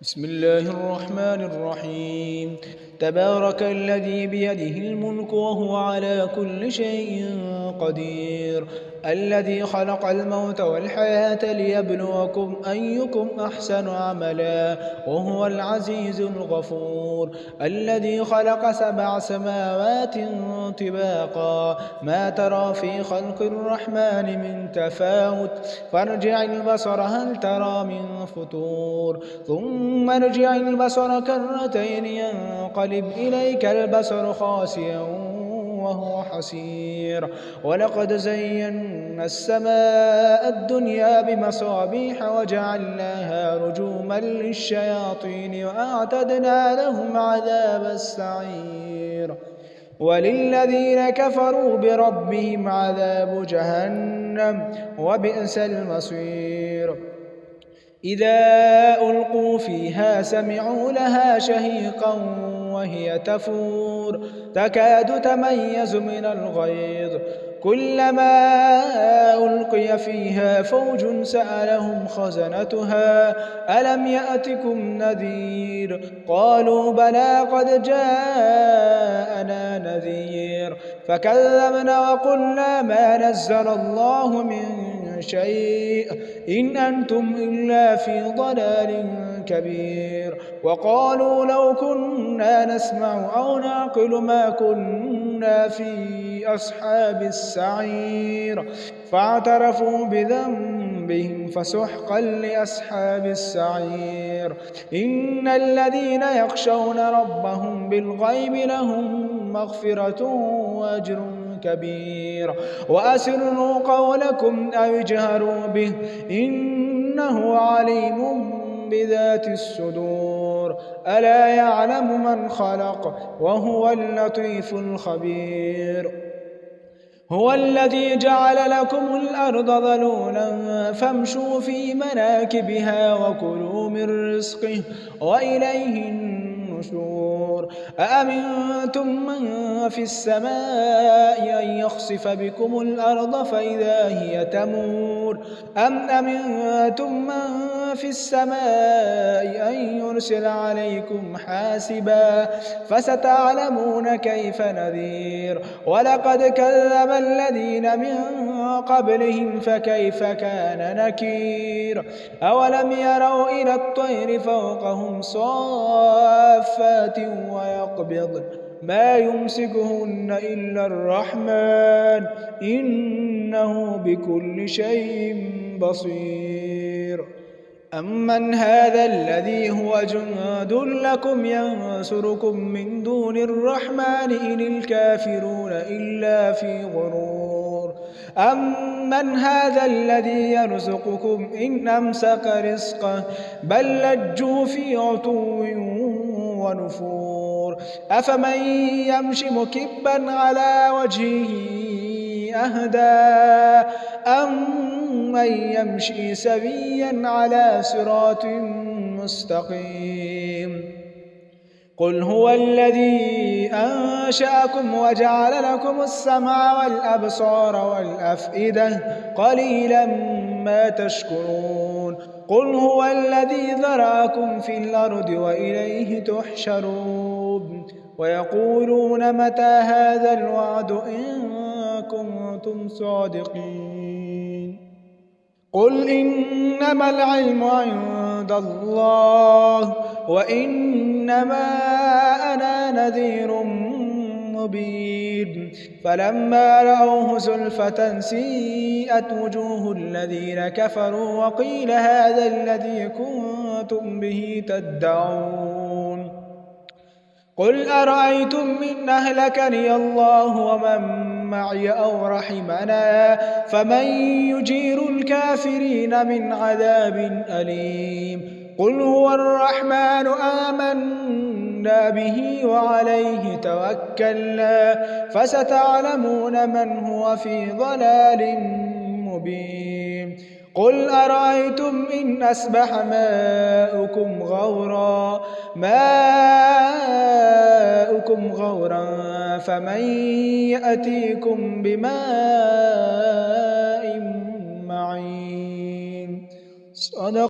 بسم الله الرحمن الرحيم. تبارك الذي بيده الملك وهو على كل شيء قدير، الذي خلق الموت والحياة ليبلوكم أيكم أحسن عملا وهو العزيز الغفور، الذي خلق 7 سماوات طباقا ما ترى في خلق الرحمن من تفاوت فارجع البصر هل ترى من فطور ثم ارجع البصر كرتين ينقلب إليك البصر خاسئا وهو حسير. ولقد زينا السماء الدنيا بمصابيح وجعلناها رجوما للشياطين وأعتدنا لهم عذاب السعير. وللذين كفروا بربهم عذاب جهنم وبئس المصير. إذا ألقوا فيها سمعوا لها شهيقا وهي تفور تكاد تميز من الغيظ، كلما ألقي فيها فوج سألهم خزنتها ألم يأتكم نذير قالوا بلى قد جاءنا نذير فكذبنا وقلنا ما نزل الله من شيء إن أنتم إلا في ضلال كبير. وقالوا لو كنا نسمع أو نعقل ما كنا في أصحاب السعير فاعترفوا بذنبهم فسحقا لأصحاب السعير. إن الذين يخشون ربهم بالغيب لهم مغفرة وأجر كبير. وأسروا قولكم أو اجهروا به إنه عليم بذات الصدور. ألا يعلم من خلق وهو اللطيف الخبير. هو الذي جعل لكم الأرض ذلولا فامشوا في مناكبها وكلوا من رزقه وإليه النشور. أأمنتم من في السماء أن يخسف بكم الأرض فإذا هي تمور أم أمنتم من في السماء أن يرسل عليكم حاسبا فستعلمون كيف نذير. ولقد كذب الذين من قبلهم فكيف كان نكير. أولم يروا إلى الطير فوقهم صافات ويقبض ما يمسكهن إلا الرحمن إنه بكل شيء بصير. أمن هذا الذي هو جند لكم ينصركم من دون الرحمن إن الكافرون إلا في غرور. أمن هذا الذي يرزقكم إن أمسك رزقه بل لجوا في عتو ونفور. أفمن يمشي مكبا على وجهه أهدى أمن يمشي سويا على صراط مستقيم. قل هو الذي أنشأكم وجعل لكم السمع والأبصار والأفئدة قليلا ما تشكرون. قل هو الذي ذرأكم في الأرض وإليه تحشرون. ويقولون متى هذا الوعد إن كنتم صادقين. قل إنما العلم عند الله وإنما أنا نذير مبين. فلما رأوه زلفة سيئت وجوه الذين كفروا وقيل هذا الذي كنتم به تدعون. قل أرأيتم إن أهلكني الله ومن معي أو رحمنا فمن يجير الكافرين من عذاب أليم. قل هو الرحمن آمنا به وعليه توكلنا فستعلمون من هو في ضلال مبين. قل أرأيتم إن أصبح ماؤكم غورا فمن يأتيكم بماء معين.